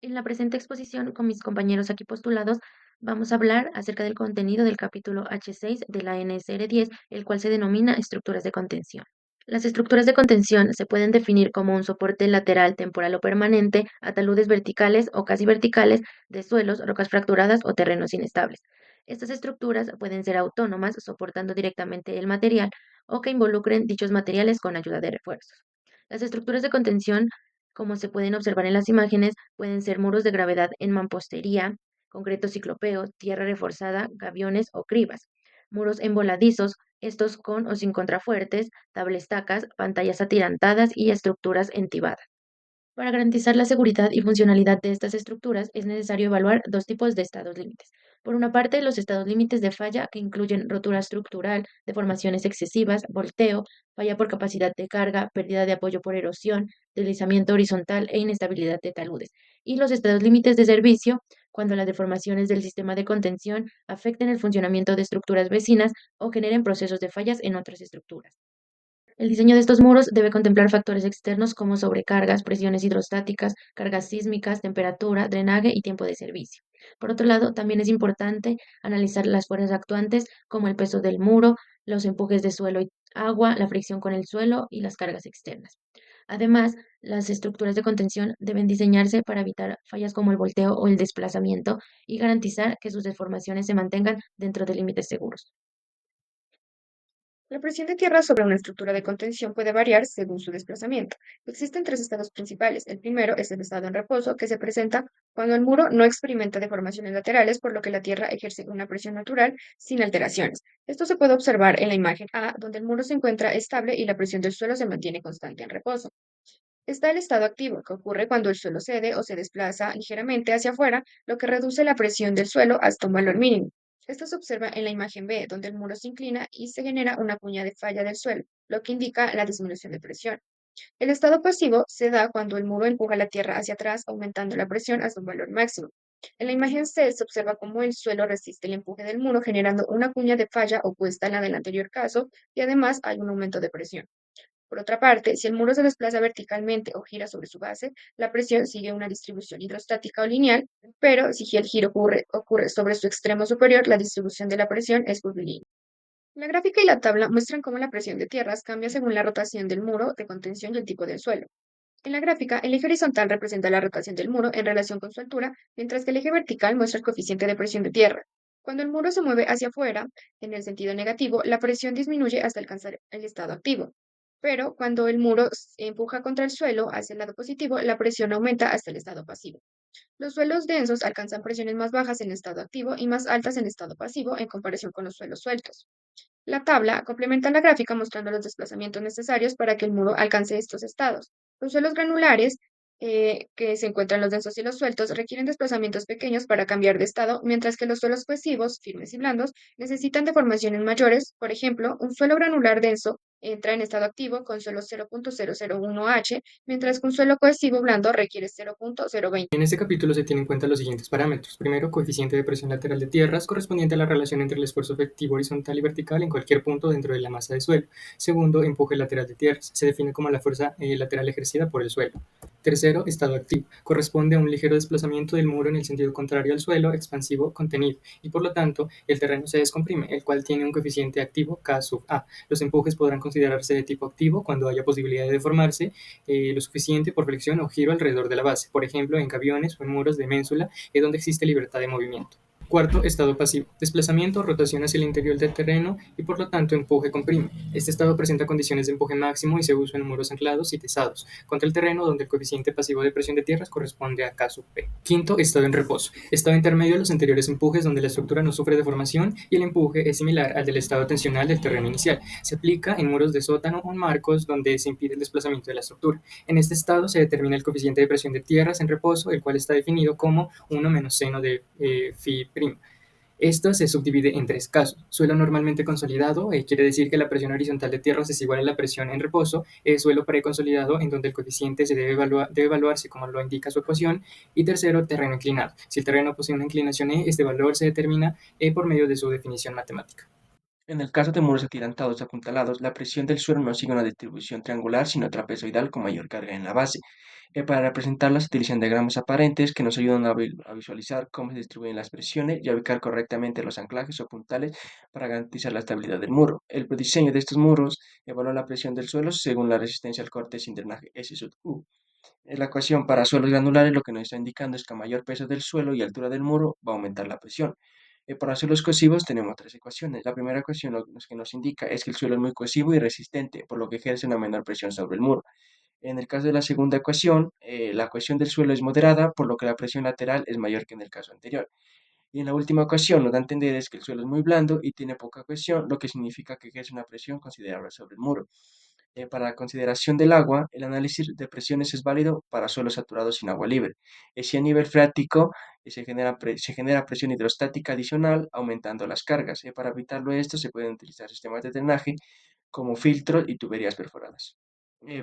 En la presente exposición, con mis compañeros aquí postulados, vamos a hablar acerca del contenido del capítulo H6 de la NSR 10, el cual se denomina estructuras de contención. Las estructuras de contención se pueden definir como un soporte lateral, temporal o permanente a taludes verticales o casi verticales de suelos, rocas fracturadas o terrenos inestables. Estas estructuras pueden ser autónomas, soportando directamente el material, o que involucren dichos materiales con ayuda de refuerzos. Las estructuras de contención, como se pueden observar en las imágenes, pueden ser muros de gravedad en mampostería, concreto ciclopeo, tierra reforzada, gaviones o cribas, muros emboladizos, estos con o sin contrafuertes, tablestacas, pantallas atirantadas y estructuras entibadas. Para garantizar la seguridad y funcionalidad de estas estructuras es necesario evaluar dos tipos de estados límites. Por una parte, los estados límites de falla, que incluyen rotura estructural, deformaciones excesivas, volteo, falla por capacidad de carga, pérdida de apoyo por erosión, deslizamiento horizontal e inestabilidad de taludes. Y los estados límites de servicio, cuando las deformaciones del sistema de contención afecten el funcionamiento de estructuras vecinas o generen procesos de fallas en otras estructuras. El diseño de estos muros debe contemplar factores externos como sobrecargas, presiones hidrostáticas, cargas sísmicas, temperatura, drenaje y tiempo de servicio. Por otro lado, también es importante analizar las fuerzas actuantes como el peso del muro, los empujes de suelo y agua, la fricción con el suelo y las cargas externas. Además, las estructuras de contención deben diseñarse para evitar fallas como el volteo o el desplazamiento y garantizar que sus deformaciones se mantengan dentro de límites seguros. La presión de tierra sobre una estructura de contención puede variar según su desplazamiento. Existen tres estados principales. El primero es el estado en reposo, que se presenta cuando el muro no experimenta deformaciones laterales, por lo que la tierra ejerce una presión natural sin alteraciones. Esto se puede observar en la imagen A, donde el muro se encuentra estable y la presión del suelo se mantiene constante en reposo. Está el estado activo, que ocurre cuando el suelo cede o se desplaza ligeramente hacia afuera, lo que reduce la presión del suelo hasta un valor mínimo. Esto se observa en la imagen B, donde el muro se inclina y se genera una cuña de falla del suelo, lo que indica la disminución de presión. El estado pasivo se da cuando el muro empuja la tierra hacia atrás, aumentando la presión hasta un valor máximo. En la imagen C se observa cómo el suelo resiste el empuje del muro, generando una cuña de falla opuesta a la del anterior caso, y además hay un aumento de presión. Por otra parte, si el muro se desplaza verticalmente o gira sobre su base, la presión sigue una distribución hidrostática o lineal, pero si el giro ocurre sobre su extremo superior, la distribución de la presión es curvilínea. La gráfica y la tabla muestran cómo la presión de tierras cambia según la rotación del muro de contención y el tipo del suelo. En la gráfica, el eje horizontal representa la rotación del muro en relación con su altura, mientras que el eje vertical muestra el coeficiente de presión de tierra. Cuando el muro se mueve hacia afuera, en el sentido negativo, la presión disminuye hasta alcanzar el estado activo. Pero cuando el muro se empuja contra el suelo hacia el lado positivo, la presión aumenta hasta el estado pasivo. Los suelos densos alcanzan presiones más bajas en estado activo y más altas en estado pasivo en comparación con los suelos sueltos. La tabla complementa la gráfica mostrando los desplazamientos necesarios para que el muro alcance estos estados. Los suelos granulares, que se encuentran los densos y los sueltos, requieren desplazamientos pequeños para cambiar de estado, mientras que los suelos cohesivos, firmes y blandos, necesitan deformaciones mayores. Por ejemplo, un suelo granular denso entra en estado activo con solo 0.001 H, mientras que un suelo cohesivo blando requiere 0.020. En este capítulo se tienen en cuenta los siguientes parámetros. Primero, coeficiente de presión lateral de tierras, correspondiente a la relación entre el esfuerzo efectivo horizontal y vertical en cualquier punto dentro de la masa de suelo. Segundo, empuje lateral de tierras. Se define como la fuerza lateral ejercida por el suelo. Tercero, estado activo. Corresponde a un ligero desplazamiento del muro en el sentido contrario al suelo expansivo contenido, y por lo tanto el terreno se descomprime, el cual tiene un coeficiente activo K sub A. Los empujes podrán considerarse de tipo activo cuando haya posibilidad de deformarse lo suficiente por flexión o giro alrededor de la base, por ejemplo en aviones o en muros de ménsula, donde existe libertad de movimiento. Cuarto, estado pasivo. Desplazamiento, rotación hacia el interior del terreno y por lo tanto empuje comprime. Este estado presenta condiciones de empuje máximo y se usa en muros anclados y tesados contra el terreno, donde el coeficiente pasivo de presión de tierras corresponde a K sub P. Quinto, estado en reposo. Estado intermedio de los anteriores empujes, donde la estructura no sufre deformación y el empuje es similar al del estado tensional del terreno inicial. Se aplica en muros de sótano o en marcos donde se impide el desplazamiento de la estructura. En este estado se determina el coeficiente de presión de tierras en reposo, el cual está definido como 1 menos seno de phi'. Esto se subdivide en tres casos. Suelo normalmente consolidado, quiere decir que la presión horizontal de tierras es igual a la presión en reposo. Suelo preconsolidado, en donde el coeficiente se debe evaluarse como lo indica su ecuación. Y tercero, terreno inclinado. Si el terreno posee una inclinación E, este valor se determina por medio de su definición matemática. En el caso de muros atirantados apuntalados, la presión del suelo no sigue una distribución triangular, sino trapezoidal con mayor carga en la base. Para representarlas se utilizan diagramas aparentes que nos ayudan a visualizar cómo se distribuyen las presiones y a ubicar correctamente los anclajes o puntales para garantizar la estabilidad del muro. El diseño de estos muros evalúa la presión del suelo según la resistencia al corte sin drenaje S sub U. La ecuación para suelos granulares lo que nos está indicando es que a mayor peso del suelo y altura del muro va a aumentar la presión. Para suelos cohesivos tenemos tres ecuaciones. La primera ecuación lo que nos indica es que el suelo es muy cohesivo y resistente, por lo que ejerce una menor presión sobre el muro. En el caso de la segunda ecuación, la cohesión del suelo es moderada, por lo que la presión lateral es mayor que en el caso anterior. Y en la última ecuación nos da a entender es que el suelo es muy blando y tiene poca cohesión, lo que significa que ejerce una presión considerable sobre el muro. Para la consideración del agua, el análisis de presiones es válido para suelos saturados sin agua libre. Si a nivel freático se genera presión hidrostática adicional, aumentando las cargas. Para evitarlo esto, se pueden utilizar sistemas de drenaje como filtros y tuberías perforadas.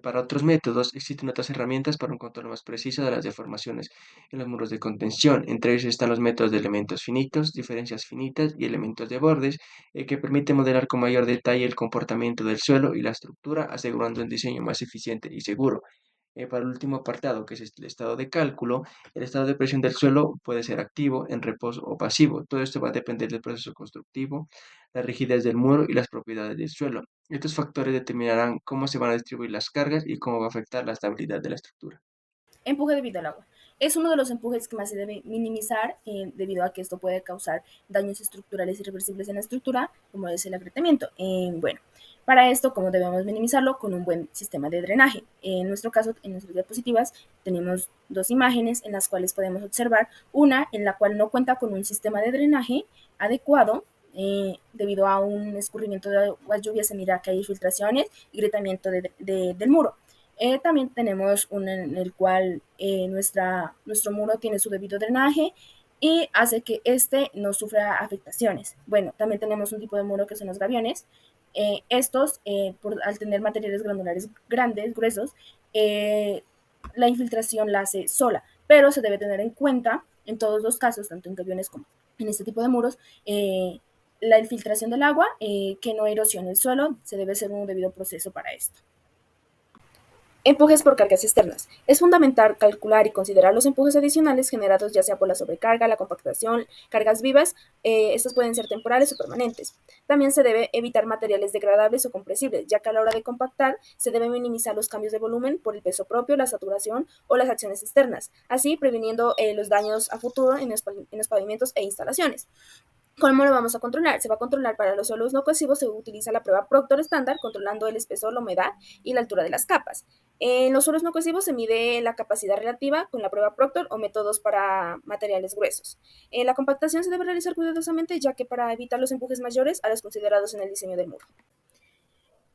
Para otros métodos, existen otras herramientas para un control más preciso de las deformaciones en los muros de contención. Entre ellos están los métodos de elementos finitos, diferencias finitas y elementos de bordes, que permiten modelar con mayor detalle el comportamiento del suelo y la estructura, asegurando un diseño más eficiente y seguro. Para el último apartado, que es el estado de cálculo, el estado de presión del suelo puede ser activo, en reposo o pasivo. Todo esto va a depender del proceso constructivo, la rigidez del muro y las propiedades del suelo. Estos factores determinarán cómo se van a distribuir las cargas y cómo va a afectar la estabilidad de la estructura. Empuje debido al agua. Es uno de los empujes que más se debe minimizar debido a que esto puede causar daños estructurales irreversibles en la estructura, como es el agrietamiento. Bueno, para esto, ¿cómo debemos minimizarlo? Con un buen sistema de drenaje. En nuestro caso, en nuestras diapositivas, tenemos dos imágenes en las cuales podemos observar una en la cual no cuenta con un sistema de drenaje adecuado. Debido a un escurrimiento de aguas lluvias se mira que hay filtraciones y agrietamiento del muro. También tenemos una en el cual nuestro muro tiene su debido drenaje y hace que este no sufra afectaciones. Bueno, también tenemos un tipo de muro que son los gaviones. Al tener materiales granulares grandes, gruesos, la infiltración la hace sola, pero se debe tener en cuenta en todos los casos, tanto en gaviones como en este tipo de muros, la infiltración del agua, que no erosione el suelo, se debe hacer un debido proceso para esto. Empujes por cargas externas. Es fundamental calcular y considerar los empujes adicionales generados ya sea por la sobrecarga, la compactación, cargas vivas. Estos pueden ser temporales o permanentes. También se debe evitar materiales degradables o compresibles, ya que a la hora de compactar se debe minimizar los cambios de volumen por el peso propio, la saturación o las acciones externas, así previniendo los daños a futuro en los pavimentos e instalaciones. ¿Cómo lo vamos a controlar? Se va a controlar para los suelos no cohesivos, se utiliza la prueba Proctor estándar, controlando el espesor, la humedad y la altura de las capas. En los suelos no cohesivos se mide la capacidad relativa con la prueba Proctor o métodos para materiales gruesos. La compactación se debe realizar cuidadosamente, ya que para evitar los empujes mayores a los considerados en el diseño del muro.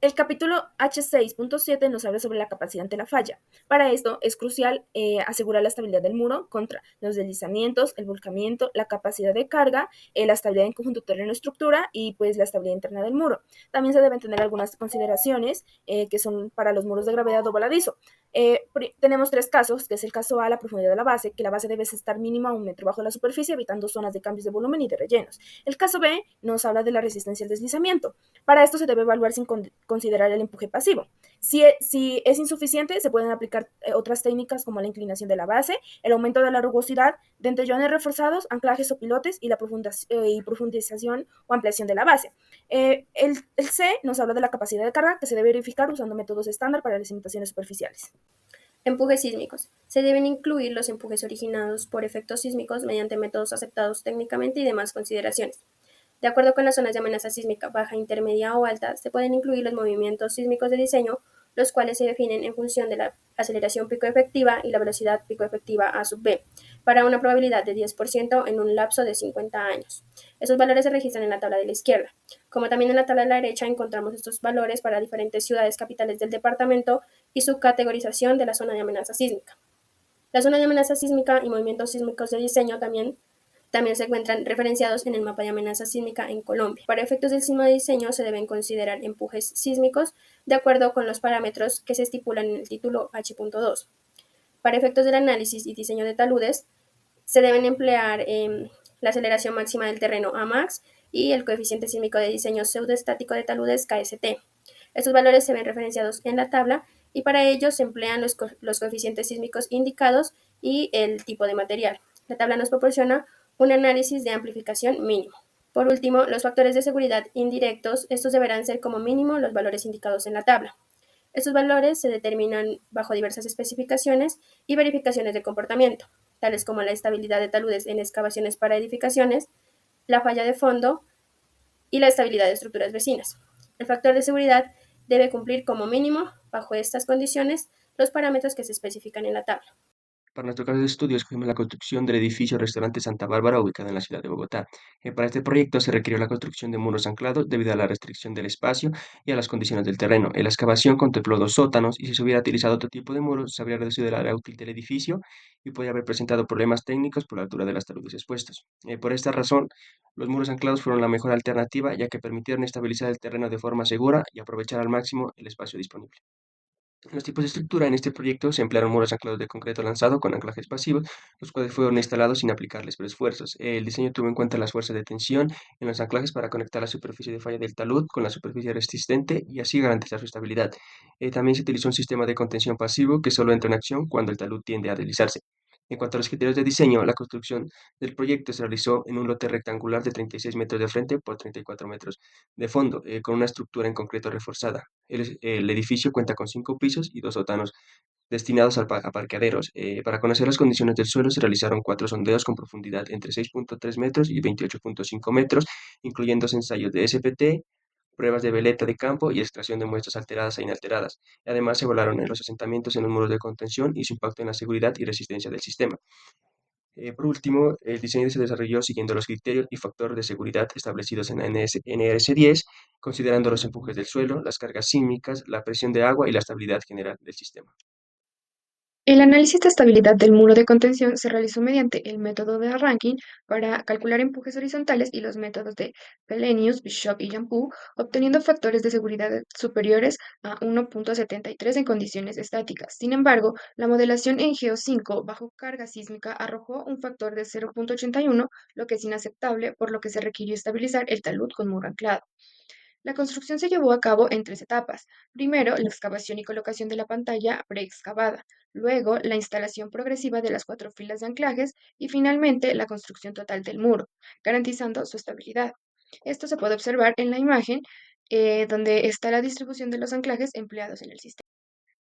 El capítulo H6.7 nos habla sobre la capacidad ante la falla. Para esto es crucial asegurar la estabilidad del muro contra los deslizamientos, el volcamiento, la capacidad de carga, la estabilidad en conjunto terreno-estructura y pues la estabilidad interna del muro. También se deben tener algunas consideraciones que son para los muros de gravedad o voladizo. Tenemos tres casos, que es el caso A, la profundidad de la base, que la base debe estar mínima a 1 metro bajo la superficie, evitando zonas de cambios de volumen y de rellenos. El caso B nos habla de la resistencia al deslizamiento. Para esto se debe evaluar sin considerar el empuje pasivo. Si es insuficiente, se pueden aplicar otras técnicas como la inclinación de la base, el aumento de la rugosidad de entrellones reforzados, anclajes o pilotes y la profundización o ampliación de la base. El C nos habla de la capacidad de carga, que se debe verificar usando métodos estándar para las limitaciones superficiales. Empujes sísmicos. Se deben incluir los empujes originados por efectos sísmicos mediante métodos aceptados técnicamente y demás consideraciones. De acuerdo con las zonas de amenaza sísmica baja, intermedia o alta, se pueden incluir los movimientos sísmicos de diseño, los cuales se definen en función de la aceleración pico efectiva y la velocidad pico efectiva A sub B, para una probabilidad de 10% en un lapso de 50 años. Esos valores se registran en la tabla de la izquierda. Como también en la tabla de la derecha encontramos estos valores para diferentes ciudades capitales del departamento y su categorización de la zona de amenaza sísmica. La zona de amenaza sísmica y movimientos sísmicos de diseño también se encuentran referenciados en el mapa de amenaza sísmica en Colombia. Para efectos del sismo de diseño se deben considerar empujes sísmicos de acuerdo con los parámetros que se estipulan en el título H.2. Para efectos del análisis y diseño de taludes se deben emplear la aceleración máxima del terreno Amax y el coeficiente sísmico de diseño pseudoestático de taludes KST. Estos valores se ven referenciados en la tabla y para ello se emplean los coeficientes sísmicos indicados y el tipo de material. La tabla nos proporciona un análisis de amplificación mínimo. Por último, los factores de seguridad indirectos, estos deberán ser como mínimo los valores indicados en la tabla. Estos valores se determinan bajo diversas especificaciones y verificaciones de comportamiento, tales como la estabilidad de taludes en excavaciones para edificaciones, la falla de fondo y la estabilidad de estructuras vecinas. El factor de seguridad debe cumplir como mínimo, bajo estas condiciones, los parámetros que se especifican en la tabla. Para nuestro caso de estudio, escogimos la construcción del edificio Restaurante Santa Bárbara, ubicado en la ciudad de Bogotá. Para este proyecto se requirió la construcción de muros anclados debido a la restricción del espacio y a las condiciones del terreno. La excavación contempló 2 sótanos y si se hubiera utilizado otro tipo de muros, se habría reducido el área útil del edificio y podría haber presentado problemas técnicos por la altura de las taludes expuestos. Por esta razón, los muros anclados fueron la mejor alternativa, ya que permitieron estabilizar el terreno de forma segura y aprovechar al máximo el espacio disponible. Los tipos de estructura en este proyecto se emplearon muros anclados de concreto lanzado con anclajes pasivos, los cuales fueron instalados sin aplicarles esfuerzos. El diseño tuvo en cuenta las fuerzas de tensión en los anclajes para conectar la superficie de falla del talud con la superficie resistente y así garantizar su estabilidad. También se utilizó un sistema de contención pasivo que solo entra en acción cuando el talud tiende a deslizarse. En cuanto a los criterios de diseño, la construcción del proyecto se realizó en un lote rectangular de 36 metros de frente por 34 metros de fondo, con una estructura en concreto reforzada. El edificio cuenta con 5 pisos y 2 sótanos destinados a parqueaderos. Para conocer las condiciones del suelo se realizaron 4 sondeos con profundidad entre 6.3 metros y 28.5 metros, incluyendo ensayos de SPT, pruebas de veleta de campo y extracción de muestras alteradas e inalteradas. Además, se evaluaron en los asentamientos en los muros de contención y su impacto en la seguridad y resistencia del sistema. Por último, el diseño se desarrolló siguiendo los criterios y factores de seguridad establecidos en la NRS 10, considerando los empujes del suelo, las cargas sísmicas, la presión de agua y la estabilidad general del sistema. El análisis de estabilidad del muro de contención se realizó mediante el método de ranking para calcular empujes horizontales y los métodos de Pelenius, Bishop y Jampu, obteniendo factores de seguridad superiores a 1.73 en condiciones estáticas. Sin embargo, la modelación en Geo5 bajo carga sísmica arrojó un factor de 0.81, lo que es inaceptable, por lo que se requirió estabilizar el talud con muro anclado. La construcción se llevó a cabo en 3 etapas. Primero, la excavación y colocación de la pantalla preexcavada. Luego, la instalación progresiva de las 4 filas de anclajes y finalmente la construcción total del muro, garantizando su estabilidad. Esto se puede observar en la imagen donde está la distribución de los anclajes empleados en el sistema.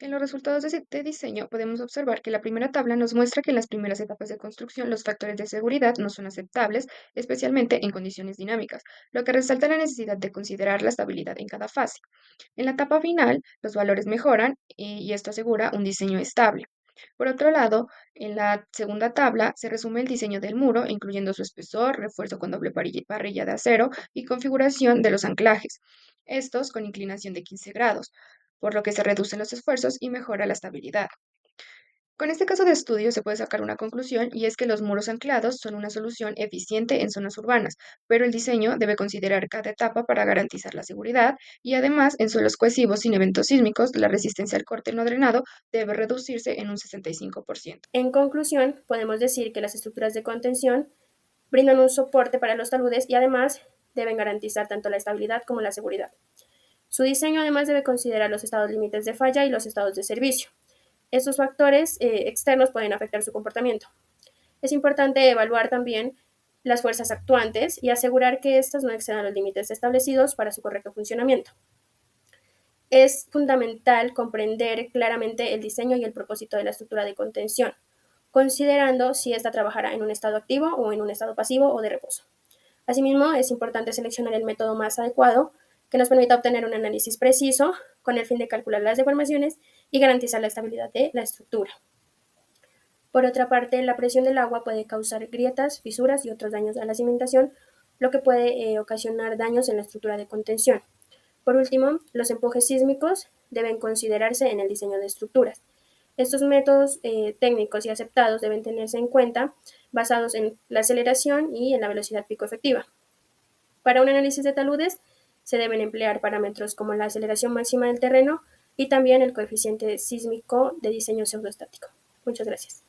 En los resultados de diseño podemos observar que la primera tabla nos muestra que en las primeras etapas de construcción los factores de seguridad no son aceptables, especialmente en condiciones dinámicas, lo que resalta la necesidad de considerar la estabilidad en cada fase. En la etapa final, los valores mejoran y esto asegura un diseño estable. Por otro lado, en la segunda tabla se resume el diseño del muro, incluyendo su espesor, refuerzo con doble parrilla de acero y configuración de los anclajes, estos con inclinación de 15 grados, por lo que se reducen los esfuerzos y mejora la estabilidad. Con este caso de estudio se puede sacar una conclusión y es que los muros anclados son una solución eficiente en zonas urbanas, pero el diseño debe considerar cada etapa para garantizar la seguridad y además en suelos cohesivos sin eventos sísmicos la resistencia al corte no drenado debe reducirse en un 65%. En conclusión, podemos decir que las estructuras de contención brindan un soporte para los taludes y además deben garantizar tanto la estabilidad como la seguridad. Su diseño además debe considerar los estados límites de falla y los estados de servicio. Estos factores externos pueden afectar su comportamiento. Es importante evaluar también las fuerzas actuantes y asegurar que éstas no excedan los límites establecidos para su correcto funcionamiento. Es fundamental comprender claramente el diseño y el propósito de la estructura de contención, considerando si ésta trabajará en un estado activo o en un estado pasivo o de reposo. Asimismo, es importante seleccionar el método más adecuado que nos permita obtener un análisis preciso con el fin de calcular las deformaciones y garantizar la estabilidad de la estructura. Por otra parte, la presión del agua puede causar grietas, fisuras y otros daños a la cimentación, lo que puede ocasionar daños en la estructura de contención. Por último, los empujes sísmicos deben considerarse en el diseño de estructuras. Estos métodos técnicos y aceptados deben tenerse en cuenta basados en la aceleración y en la velocidad pico efectiva. Para un análisis de taludes se deben emplear parámetros como la aceleración máxima del terreno y también el coeficiente sísmico de diseño pseudoestático. Muchas gracias.